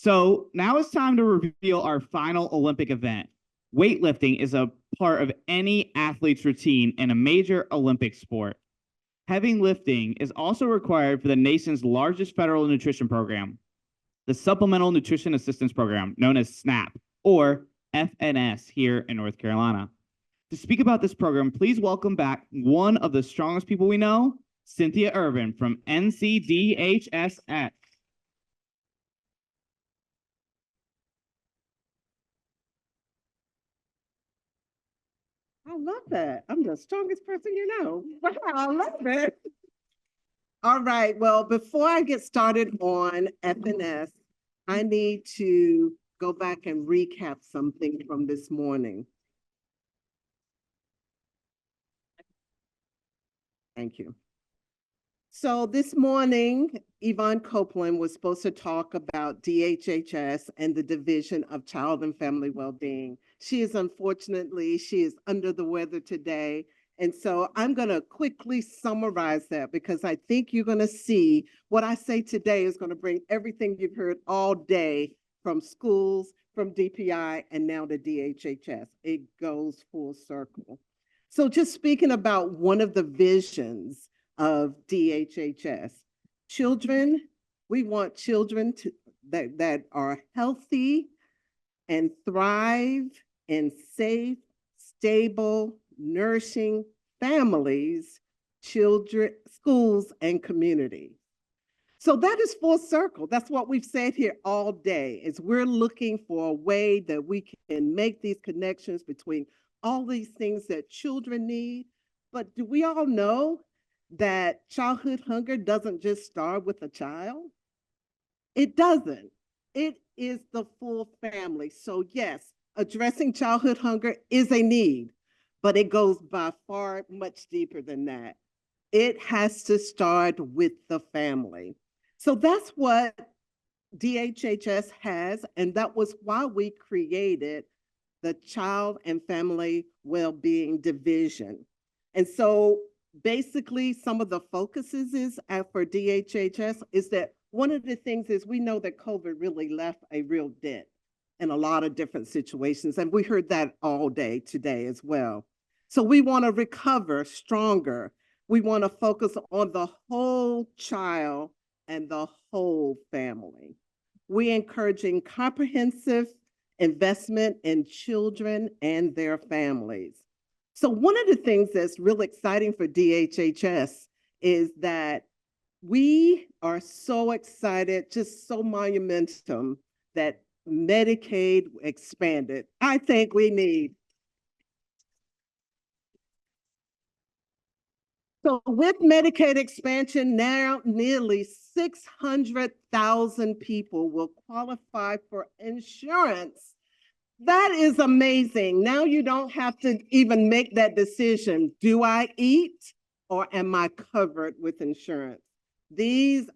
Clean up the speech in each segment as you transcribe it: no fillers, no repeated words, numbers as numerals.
So now it's time to reveal our final Olympic event. Weightlifting is a part of any athlete's routine in a major Olympic sport. Heavy lifting is also required for the nation's largest federal nutrition program, the Supplemental Nutrition Assistance Program, known as SNAP, or FNS here in North Carolina. To speak about this program, please welcome back one of the strongest people we know, Cynthia Ervin from NCDHSS. I love that. I'm the strongest person you know. Wow, I love it. All right. Well, before I get started on FNS, I need to go back and recap something from this morning. Thank you. So this morning, Yvonne Copeland was supposed to talk about DHHS and the Division of Child and Family Wellbeing. She is under the weather today. And so I'm going to quickly summarize that because I think you're going to see what I say today is going to bring everything you've heard all day from schools, from DPI, and now to DHHS. It goes full circle. So just speaking about one of the visions of DHHS. We want children that are healthy and thrive in safe, stable, nourishing families, children, schools, and community. So that is full circle. That's what we've said here all day, is we're looking for a way that we can make these connections between all these things that children need. But do we all know that childhood hunger doesn't just start with a child? It doesn't. It is the full family. So yes, addressing childhood hunger is a need, but it goes by far much deeper than that. It has to start with the family. So that's what DHHS has, and that was why we created the Child and Family Wellbeing Division. And so basically, some of the focuses is for DHHS is that one of the things is we know that COVID really left a real dent in a lot of different situations. And we heard that all day today as well. So we want to recover stronger. We want to focus on the whole child and the whole family. We're encouraging comprehensive investment in children and their families. So one of the things that's really exciting for DHHS is that we are so excited, just so monumentum that Medicaid expanded. I think we need. So with Medicaid expansion, now nearly 600,000 people will qualify for insurance. That is amazing. Now you don't have to even make that decision. Do I eat or am I covered with insurance? This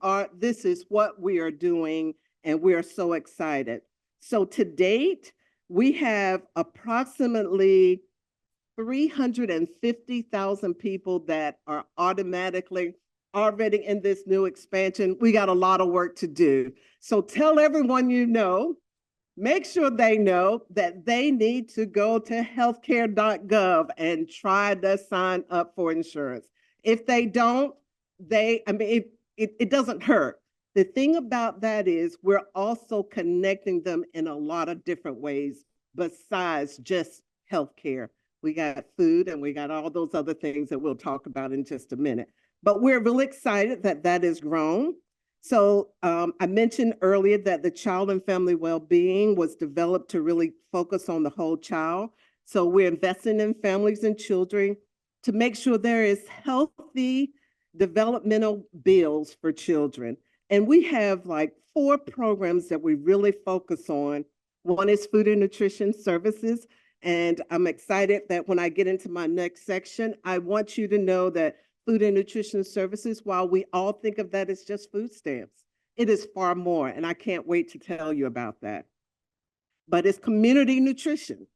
is what we are doing, and we are so excited. So to date, we have approximately 350,000 people that are automatically already in this new expansion. We got a lot of work to do. So tell everyone you know, make sure they know that they need to go to healthcare.gov and try to sign up for insurance. If they don't, it doesn't hurt. The thing about that is we're also connecting them in a lot of different ways besides just healthcare. We got food and we got all those other things that we'll talk about in just a minute. But we're really excited that that has grown. So I mentioned earlier that the Child and Family Wellbeing was developed to really focus on the whole child. So we're investing in families and children to make sure there is healthy developmental bills for children. And we have like 4 programs that we really focus on. One is food and nutrition services. And I'm excited that when I get into my next section, I want you to know that food and nutrition services, while we all think of that as just food stamps, it is far more. And I can't wait to tell you about that. But it's community nutrition.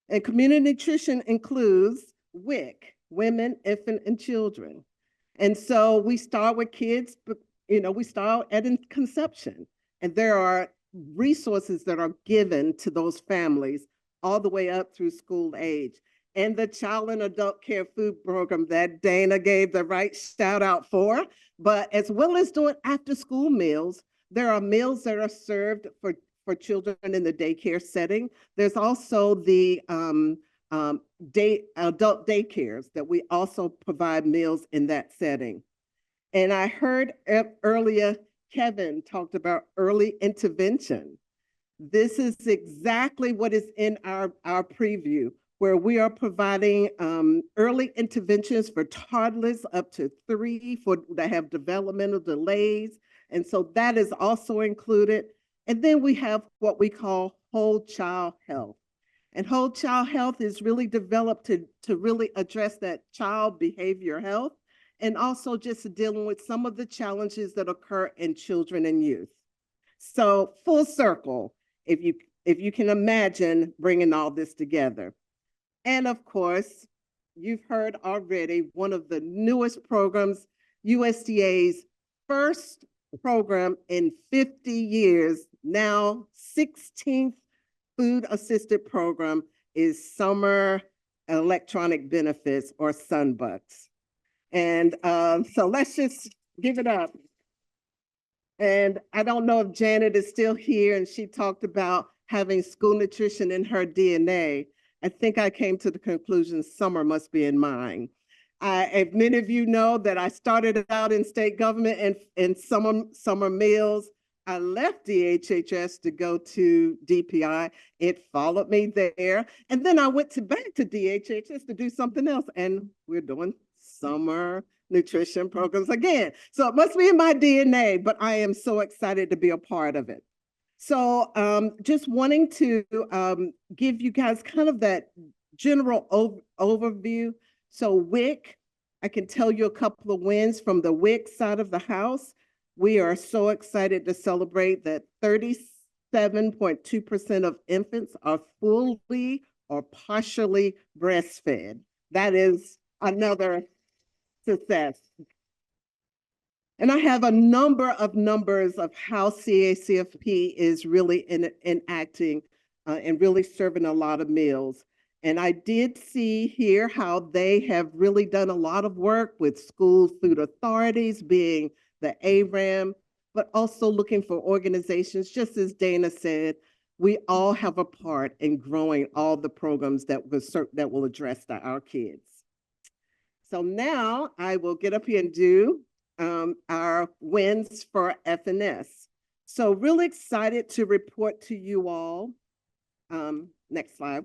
And community nutrition includes WIC, women, infant, and children. And so we start with kids, but we start at conception. And there are resources that are given to those families all the way up through school age. And the child and adult care food program that Dana gave the right shout out for, but as well as doing after school meals, there are meals that are served for children in the daycare setting. There's also the adult daycares that we also provide meals in that setting. And I heard earlier, Kevin talked about early intervention. This is exactly what is in our preview, where we are providing early interventions for toddlers up to 3 that have developmental delays. And so that is also included. And then we have what we call whole child health. And whole child health is really developed to really address that child behavior health and also just dealing with some of the challenges that occur in children and youth. So full circle, if you can imagine bringing all this together. And of course, you've heard already, one of the newest programs, USDA's first program in 50 years, now 16th food assisted program is Summer Electronic Benefits, or SunBucks. And so let's just give it up. And I don't know if Janet is still here, and she talked about having school nutrition in her DNA. I think I came to the conclusion summer must be in mine. If many of you know that I started out in state government and in summer meals. I left DHHS to go to DPI. It followed me there. And then I went back to DHHS to do something else. And we're doing summer nutrition programs again. So it must be in my DNA, but I am so excited to be a part of it. So just wanting to give you guys kind of that general overview. So WIC, I can tell you a couple of wins from the WIC side of the house. We are so excited to celebrate that 37.2% of infants are fully or partially breastfed. That is another success. And I have a number of numbers of how CACFP is really enacting and really serving a lot of meals. And I did see here how they have really done a lot of work with school food authorities, being the ARAM, but also looking for organizations, just as Dana said, we all have a part in growing all the programs that will address our kids. So now I will get up here and do our wins for FNS. So really excited to report to you all, next slide,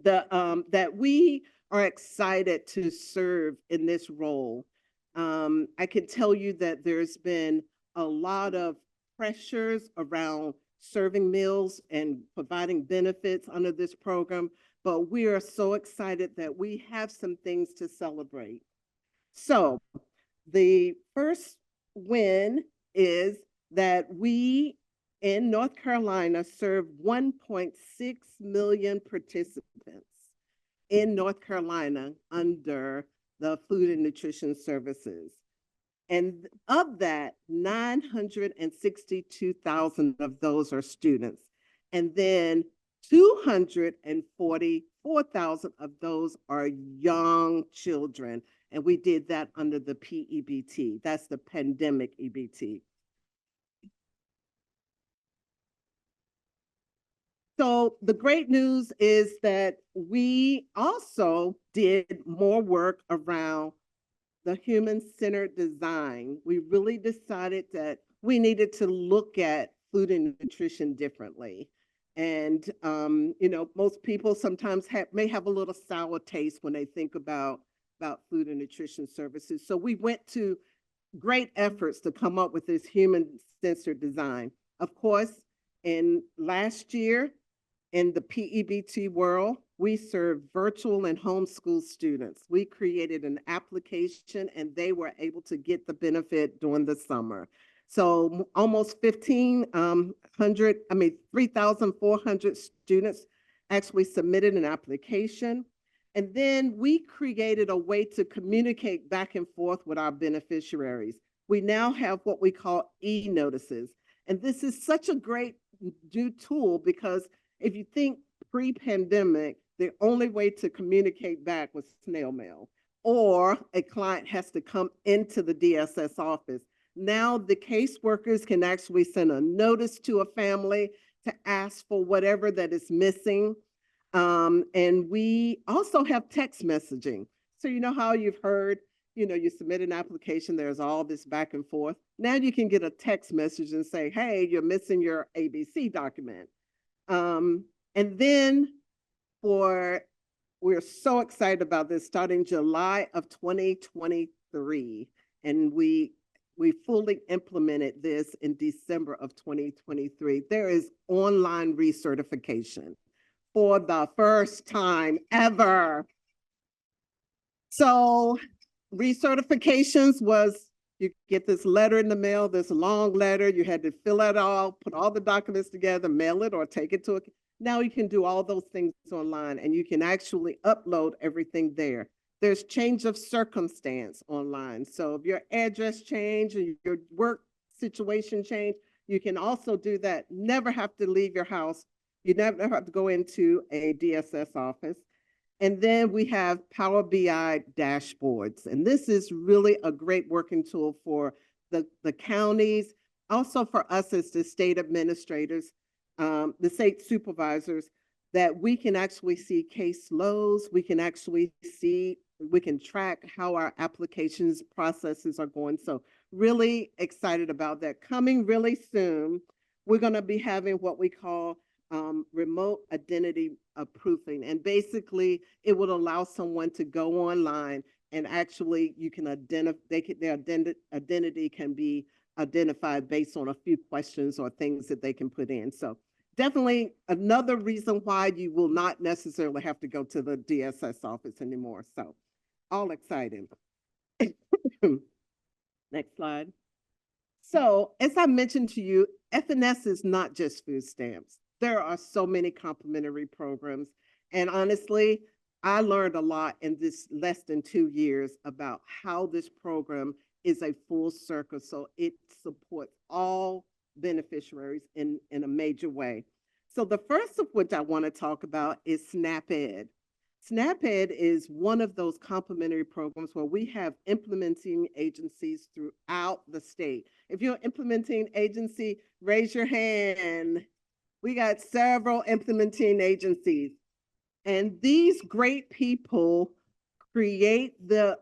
that we are excited to serve in this role. I can tell you that there's been a lot of pressures around serving meals and providing benefits under this program, but we are so excited that we have some things to celebrate. So the first win is that we in North Carolina serve 1.6 million participants in North Carolina under the food and nutrition services. And of that, 962,000 of those are students. And then 244,000 of those are young children. And we did that under the PEBT. That's the pandemic EBT. So the great news is that we also did more work around the human-centered design. We really decided that we needed to look at food and nutrition differently. And, you know, most people sometimes may have a little sour taste when they think about food and nutrition services. So we went to great efforts to come up with this human-centered design. Of course, in last year, in the PEBT world, we serve virtual and homeschool students. We created an application and they were able to get the benefit during the summer. So almost 3,400 students actually submitted an application. And then we created a way to communicate back and forth with our beneficiaries. We now have what we call e-notices. And this is such a great new tool because if you think pre-pandemic, the only way to communicate back was snail mail, or a client has to come into the DSS office. Now the caseworkers can actually send a notice to a family to ask for whatever that is missing. And we also have text messaging. So you know how you've heard, you submit an application, there's all this back and forth. Now you can get a text message and say, hey, you're missing your ABC document. And then we're so excited about this starting July of 2023. And we fully implemented this in December of 2023. There is online recertification for the first time ever. So recertifications was, you get this letter in the mail, this long letter, you had to fill it all, put all the documents together, mail it or take it to a, now you can do all those things online and you can actually upload everything there. There's change of circumstance online. So if your address change or your work situation change, you can also do that. Never have to leave your house. You never have to go into a DSS office. And then we have Power BI dashboards. And this is really a great working tool for the counties, also for us as the state administrators, the state supervisors, that we can actually see case loads. We can actually see, we can track how our applications processes are going. So really excited about that. Coming really soon, we're going to be having what we call remote identity proofing. And basically it would allow someone to go online and actually you can identify, their identity can be identified based on a few questions or things that they can put in. So definitely another reason why you will not necessarily have to go to the DSS office anymore. So all exciting. Next slide. So as I mentioned to you, FNS is not just food stamps. There are so many complementary programs. And honestly, I learned a lot in this less than 2 years about how this program is a full circle. So it supports all beneficiaries in a major way. So the first of which I want to talk about is SNAP-Ed. SNAP-Ed is one of those complementary programs where we have implementing agencies throughout the state. If you're an implementing agency, raise your hand. We got several implementing agencies. And these great people create the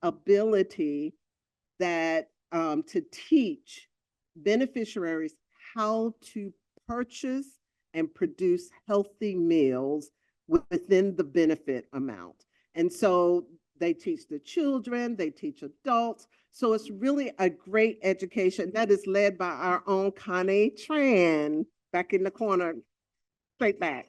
ability that to teach beneficiaries how to purchase and produce healthy meals within the benefit amount. And so they teach the children, they teach adults. So it's really a great education that is led by our own Connie Tran, back in the corner, straight back.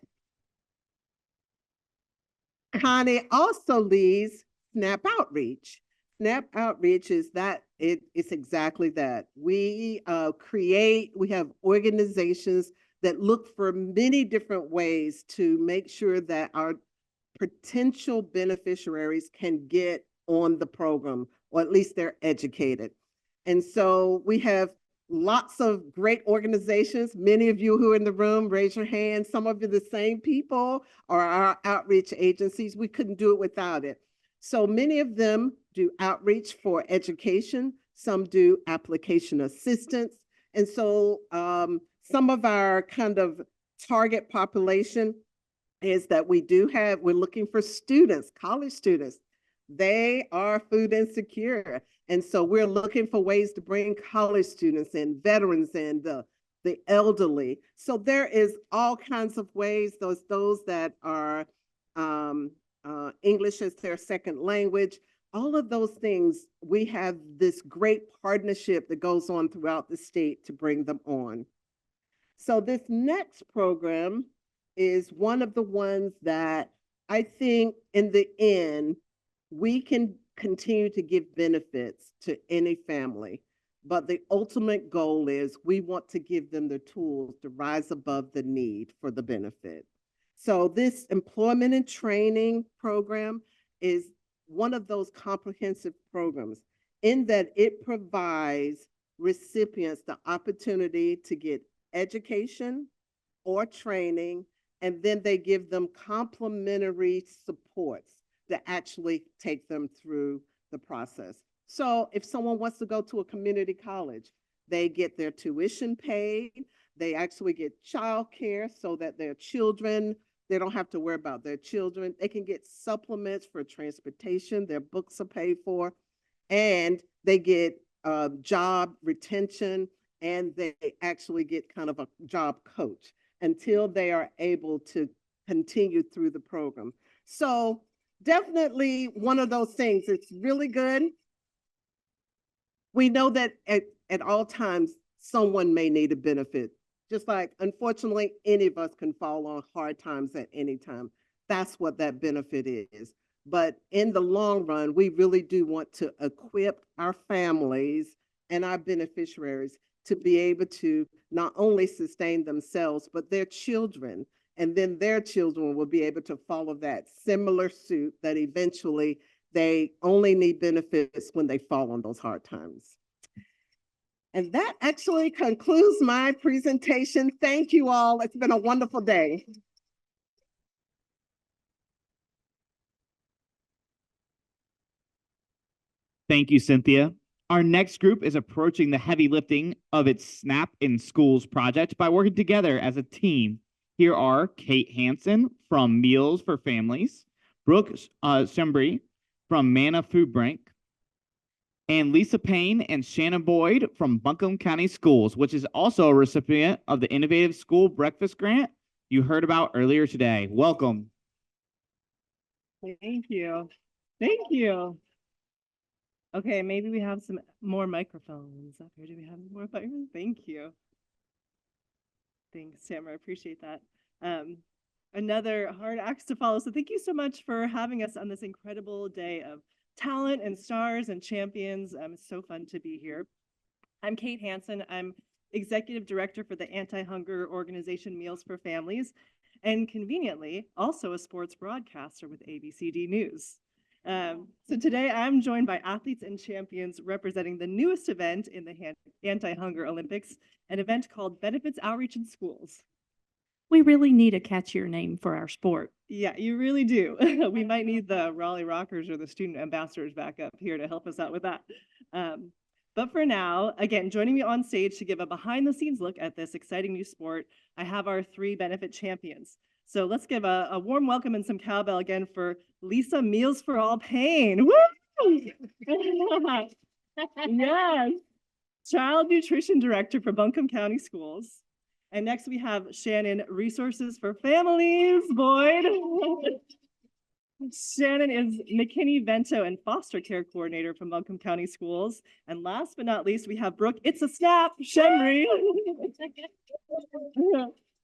Connie also leads SNAP Outreach. SNAP Outreach is that, it's exactly that. We we have organizations that look for many different ways to make sure that our potential beneficiaries can get on the program, or at least they're educated. And so we have lots of great organizations. Many of you who are in the room, raise your hand. Some of you, the same people, are our outreach agencies. We couldn't do it without it. So many of them do outreach for education. Some do application assistance. And so some of our kind of target population is that we're looking for students, college students. They are food insecure. And so we're looking for ways to bring college students in, veterans in, the elderly. So there is all kinds of ways, those that are English as their second language, all of those things, we have this great partnership that goes on throughout the state to bring them on. So this next program is one of the ones that I think in the end, we can continue to give benefits to any family, but the ultimate goal is we want to give them the tools to rise above the need for the benefit. So this employment and training program is one of those comprehensive programs in that it provides recipients the opportunity to get education or training, and then they give them complementary supports that actually take them through the process. So if someone wants to go to a community college, they get their tuition paid, they actually get childcare so that their children, they don't have to worry about their children. They can get supplements for transportation, their books are paid for, and they get job retention, and they actually get kind of a job coach until they are able to continue through the program. So definitely one of those things. It's really good. We know that at all times, someone may need a benefit. Just like, unfortunately, any of us can fall on hard times at any time. That's what that benefit is. But in the long run, we really do want to equip our families and our beneficiaries to be able to not only sustain themselves, but their children. And then their children will be able to follow that similar suit, that eventually they only need benefits when they fall on those hard times. And that actually concludes my presentation. Thank you all. It's been a wonderful day. Thank you, Cynthia. Our next group is approaching the heavy lifting of its SNAP in Schools project by working together as a team. Here are Kate Hanson from Meals for Families, Brooke Schembri from MANNA Food Bank, and Lisa Payne and Shannon Boyd from Buncombe County Schools, which is also a recipient of the Innovative School Breakfast Grant you heard about earlier today. Welcome. Thank you. Thank you. Okay, maybe we have some more microphones up here. Do we have more microphones? Thank you. Thanks, Tamara. I appreciate that. Another hard act to follow. So thank you so much for having us on this incredible day of talent and stars and champions. It's so fun to be here. I'm Kate Hanson. I'm Executive Director for the anti-hunger organization Meals for Families, and conveniently also a sports broadcaster with ABCD News. So today I'm joined by athletes and champions representing the newest event in the anti-hunger Olympics, an event called Benefits Outreach in Schools. We really need a catchier name for our sport. Yeah, you really do. We might need the Raleigh Rockers or the student ambassadors back up here to help us out with that. But for now, again, joining me on stage to give a behind the scenes look at this exciting new sport, I have our three benefit champions. So let's give a warm welcome and some cowbell again for Lisa Meals for All Payne. Woo! Yes. Child Nutrition Director for Buncombe County Schools. And next we have Shannon, Resources for Families, Boyd. Shannon is McKinney-Vento and Foster Care Coordinator from Buncombe County Schools. And last but not least, we have Brooke, it's a snap, Schembri.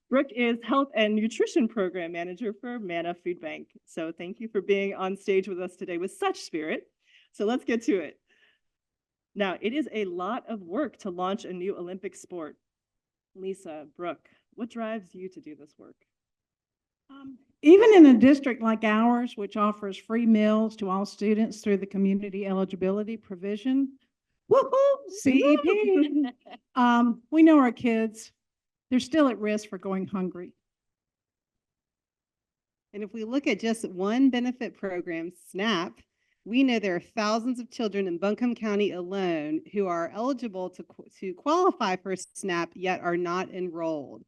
Brooke is Health and Nutrition Program Manager for MANNA Food Bank. So thank you for being on stage with us today with such spirit. So let's get to it. Now, it is a lot of work to launch a new Olympic sport. Lisa, Brooke, what drives you to do this work? Even in a district like ours, which offers free meals to all students through the community eligibility provision, woohoo, CEP, we know our kids, they're still at risk for going hungry. And if we look at just one benefit program, SNAP, we know there are thousands of children in Buncombe County alone who are eligible to qualify for SNAP, yet are not enrolled.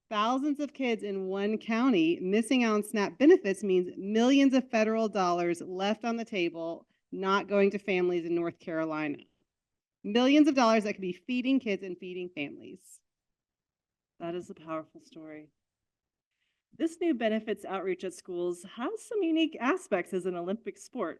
Thousands of kids in one county missing out on SNAP benefits means millions of federal dollars left on the table, not going to families in North Carolina. Millions of dollars that could be feeding kids and feeding families. That is a powerful story. This new benefits outreach at schools has some unique aspects as an Olympic sport.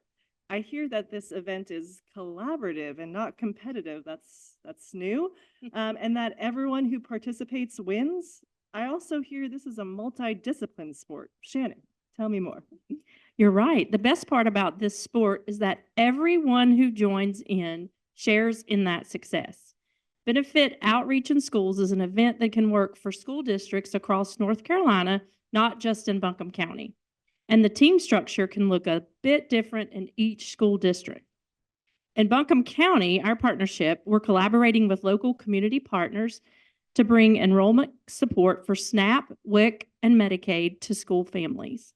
I hear that this event is collaborative and not competitive. That's new, and that everyone who participates wins. I also hear this is a multi-discipline sport. Shannon, tell me more. You're right. The best part about this sport is that everyone who joins in shares in that success. Benefit Outreach in Schools is an event that can work for school districts across North Carolina, not just in Buncombe County. And the team structure can look a bit different in each school district. In Buncombe County, our partnership, we're collaborating with local community partners to bring enrollment support for SNAP, WIC, and Medicaid to school families.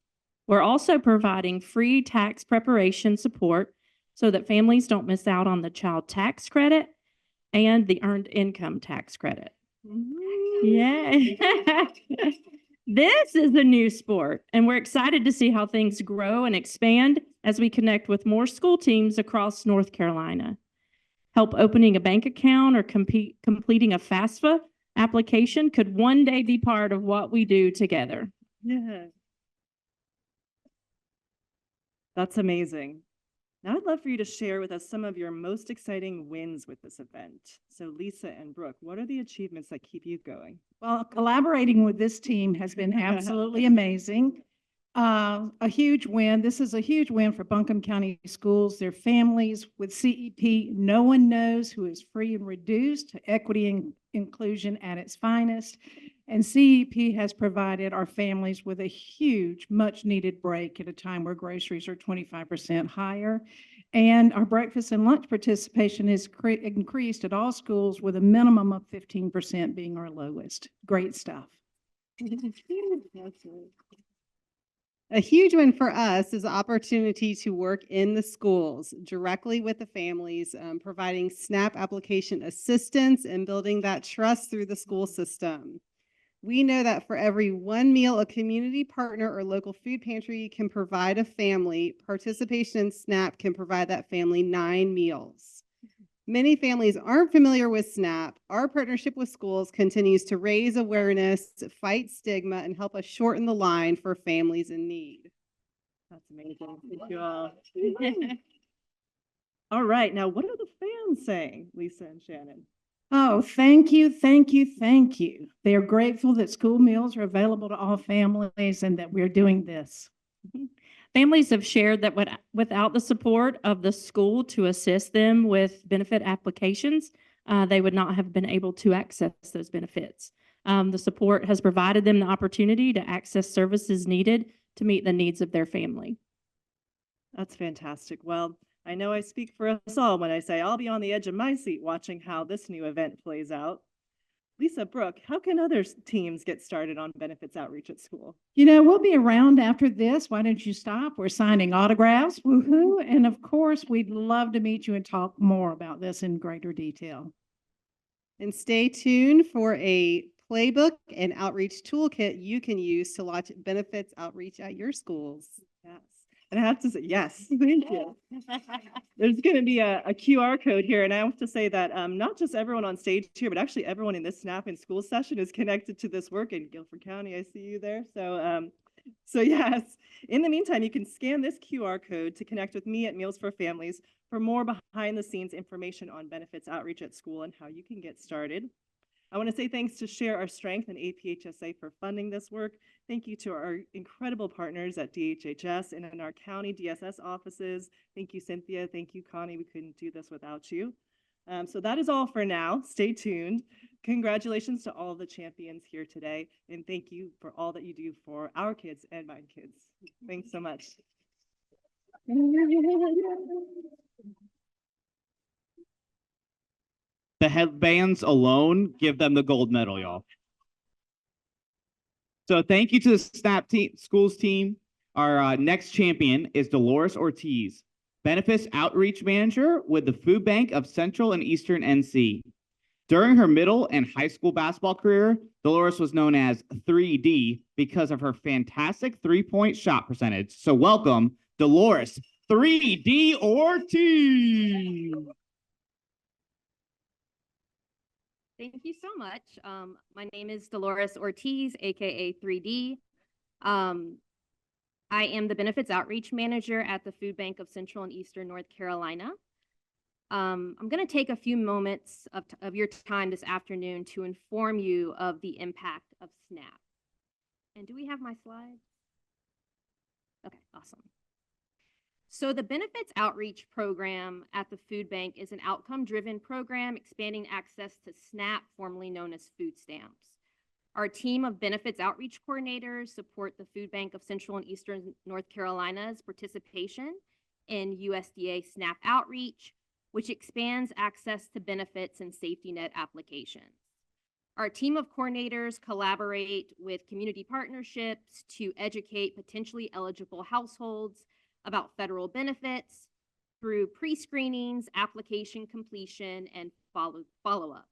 We're also providing free tax preparation support so that families don't miss out on the child tax credit and the earned income tax credit. Yay. This is a new sport, and we're excited to see how things grow and expand as we connect with more school teams across North Carolina. Help opening a bank account or completing a FAFSA application could one day be part of what we do together. Yeah. That's amazing. Now I'd love for you to share with us some of your most exciting wins with this event. So Lisa and Brooke, what are the achievements that keep you going? Well, collaborating with this team has been absolutely amazing. A huge win. This is a huge win for Buncombe County schools, their families with CEP. No one knows who is free and reduced, equity and inclusion at its finest. And CEP has provided our families with a huge, much needed break at a time where groceries are 25% higher. And our breakfast and lunch participation is increased at all schools with a minimum of 15% being our lowest. Great stuff. A huge win for us is the opportunity to work in the schools directly with the families, providing SNAP application assistance and building that trust through the school system. We know that for every one meal a community partner or local food pantry can provide a family, participation in SNAP can provide that family 9 meals. Many families aren't familiar with SNAP. Our partnership with schools continues to raise awareness, fight stigma, and help us shorten the line for families in need. That's amazing. Thank you all. All right, now what are the fans saying, Lisa and Shannon? Oh, thank you, thank you, thank you. They are grateful that school meals are available to all families and that we're doing this. Families have shared that without the support of the school to assist them with benefit applications, they would not have been able to access those benefits. The support has provided them the opportunity to access services needed to meet the needs of their family. That's fantastic. Well, I know I speak for us all when I say I'll be on the edge of my seat watching how this new event plays out. Lisa, Brooke, how can other teams get started on benefits outreach at school? You know, we'll be around after this. Why don't you stop? We're signing autographs. Woohoo. And of course, we'd love to meet you and talk more about this in greater detail. And stay tuned for a playbook and outreach toolkit you can use to launch benefits outreach at your schools. Yes. And I have to say, yes, thank you. There's going to be a QR code here. And I have to say that not just everyone on stage here, but actually everyone in this SNAP in School session is connected to this work in Guilford County. I see you there. So yes, in the meantime, you can scan this QR code to connect with me at Meals for Families for more behind the scenes information on benefits outreach at school and how you can get started. I want to say thanks to Share Our Strength and APHSA for funding this work. Thank you to our incredible partners at DHHS and in our county DSS offices. Thank you, Cynthia. Thank you, Connie. We couldn't do this without you. So that is all for now. Stay tuned. Congratulations to all the champions here today. And thank you for all that you do for our kids and my kids. Thanks so much. The headbands alone give them the gold medal, y'all. So thank you to the SNAP schools team. Our next champion is Delores Ortiz, Benefits Outreach Manager with the Food Bank of Central and Eastern NC. During her middle and high school basketball career, Delores was known as 3D because of her fantastic three-point shot percentage. So welcome, Delores 3D Ortiz. Thank you so much. My name is Delores Ortiz, aka 3D. I am the Benefits Outreach Manager at the Food Bank of Central and Eastern North Carolina. I'm going to take a few moments of your time this afternoon to inform you of the impact of SNAP. And do we have my slides? Okay, awesome. So the Benefits Outreach Program at the Food Bank is an outcome-driven program expanding access to SNAP, formerly known as food stamps. Our team of Benefits Outreach Coordinators support the Food Bank of Central and Eastern North Carolina's participation in USDA SNAP outreach which expands access to benefits and safety net applications. Our team of coordinators collaborate with community partnerships to educate potentially eligible households about federal benefits through pre-screenings, application completion, and follow-up.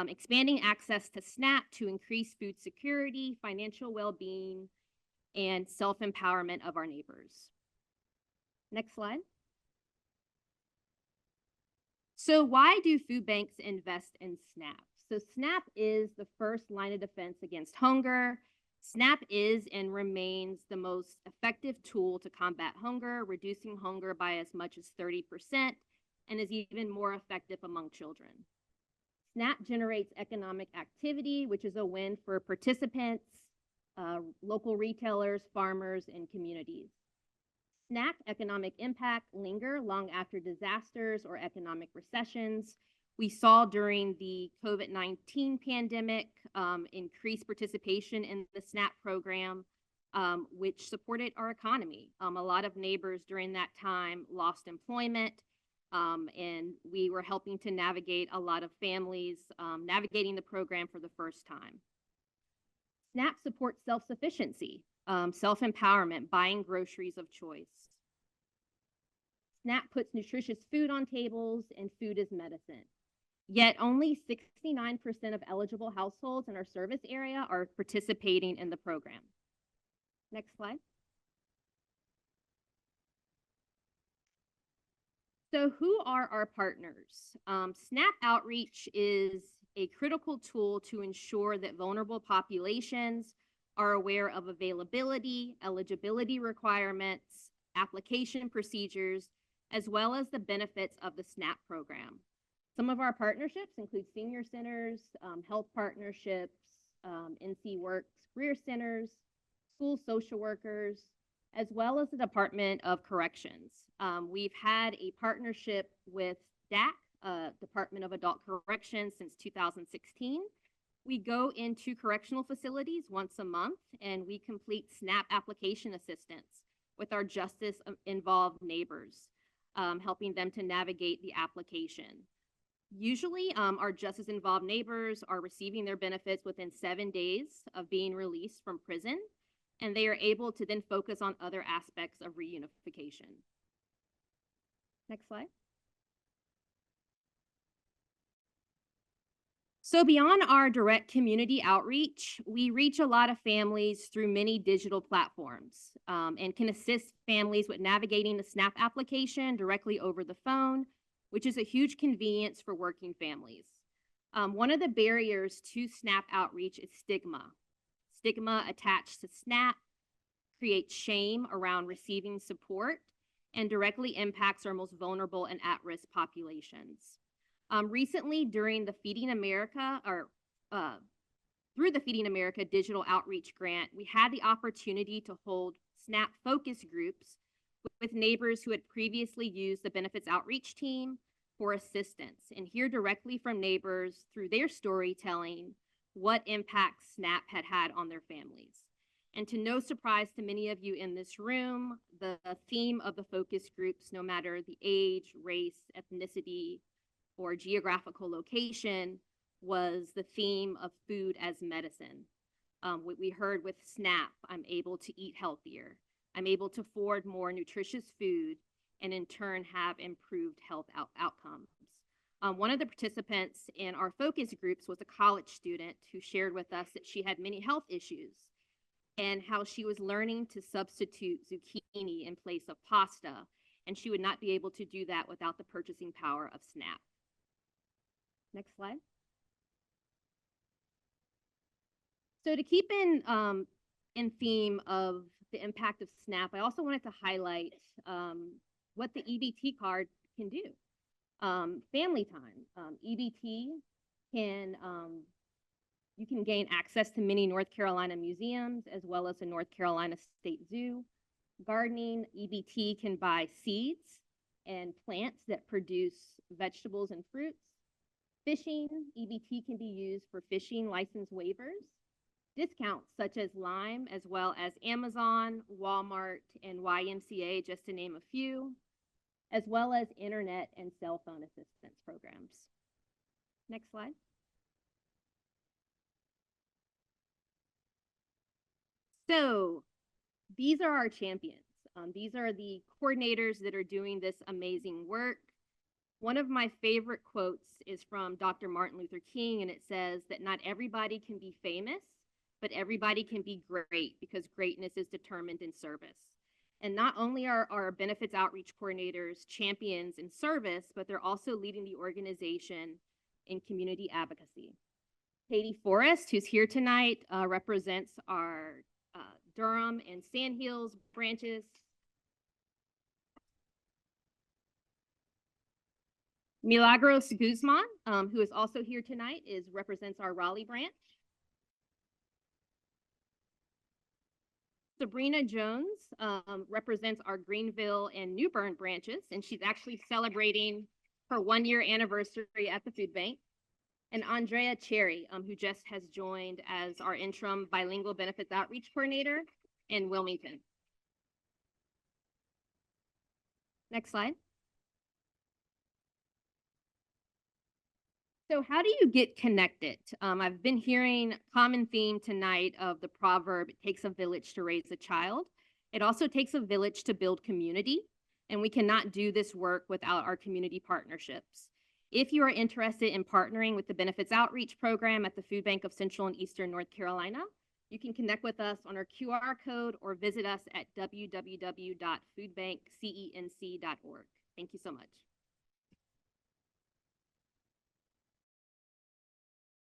Expanding access to SNAP to increase food security, financial well-being, and self-empowerment of our neighbors. Next slide. So why do food banks invest in SNAP? So SNAP is the first line of defense against hunger. SNAP is and remains the most effective tool to combat hunger, reducing hunger by as much as 30%, and is even more effective among children. SNAP generates economic activity, which is a win for participants, local retailers, farmers, and communities. SNAP economic impact linger long after disasters or economic recessions. We saw during the COVID-19 pandemic increased participation in the SNAP program, which supported our economy. A lot of neighbors during that time lost employment, and we were helping to navigate a lot of families navigating the program for the first time. SNAP supports self-sufficiency, self-empowerment, buying groceries of choice. SNAP puts nutritious food on tables, and food is medicine. Yet only 69% of eligible households in our service area are participating in the program. Next slide. So who are our partners? SNAP Outreach is a critical tool to ensure that vulnerable populations are aware of availability, eligibility requirements, application procedures, as well as the benefits of the SNAP program. Some of our partnerships include senior centers, health partnerships, NC Works, career centers, school social workers, as well as the Department of Corrections. We've had a partnership with DAC, Department of Adult Corrections, since 2016. We go into correctional facilities once a month, and we complete SNAP application assistance with our justice-involved neighbors, helping them to navigate the application. Usually, our justice-involved neighbors are receiving their benefits within 7 days of being released from prison, and they are able to then focus on other aspects of reunification. Next slide. So beyond our direct community outreach, we reach a lot of families through many digital platforms and can assist families with navigating the SNAP application directly over the phone, which is a huge convenience for working families. One of the barriers to SNAP outreach is stigma. Stigma attached to SNAP creates shame around receiving support and directly impacts our most vulnerable and at-risk populations. Recently, during the Feeding America, through the Feeding America Digital Outreach Grant, we had the opportunity to hold SNAP focus groups with neighbors who had previously used the benefits outreach team for assistance and hear directly from neighbors through their storytelling what impact SNAP had had on their families. And to no surprise to many of you in this room, the theme of the focus groups, no matter the age, race, ethnicity, or geographical location, was the theme of food as medicine. What we heard with SNAP, I'm able to eat healthier. I'm able to afford more nutritious food and in turn have improved health outcomes. One of the participants in our focus groups was a college student who shared with us that she had many health issues and how she was learning to substitute zucchini in place of pasta, and she would not be able to do that without the purchasing power of SNAP. Next slide. So to keep in theme of the impact of SNAP, I also wanted to highlight what the EBT card can do. Family time. EBT can, you can gain access to many North Carolina museums as well as the North Carolina State Zoo. Gardening, EBT can buy seeds and plants that produce vegetables and fruits. Fishing, EBT can be used for fishing license waivers. Discounts such as Lime, as well as Amazon, Walmart, and YMCA, just to name a few. as well as internet and cell phone assistance programs. Next slide. So these are our champions. These are the coordinators that are doing this amazing work. One of my favorite quotes is from Dr. Martin Luther King, and it says that not everybody can be famous, but everybody can be great because greatness is determined in service. And not only are our benefits outreach coordinators champions in service, but they're also leading the organization in community advocacy. Katie Forrest, who's here tonight, represents our Durham and Sandhills branches. Milagros Guzman, who is also here tonight, represents our Raleigh branch. Sabrina Jones represents our Greenville and New Bern branches, and she's actually celebrating her 1-year anniversary at the food bank. And Andrea Cherry, who just has joined as our interim bilingual benefits outreach coordinator in Wilmington. Next slide. So how do you get connected? I've been hearing a common theme tonight of the proverb, it takes a village to raise a child. It also takes a village to build community, and we cannot do this work without our community partnerships. If you are interested in partnering with the Benefits Outreach Program at the Food Bank of Central and Eastern North Carolina, you can connect with us on our QR code or visit us at www.foodbankcenc.org. Thank you so much.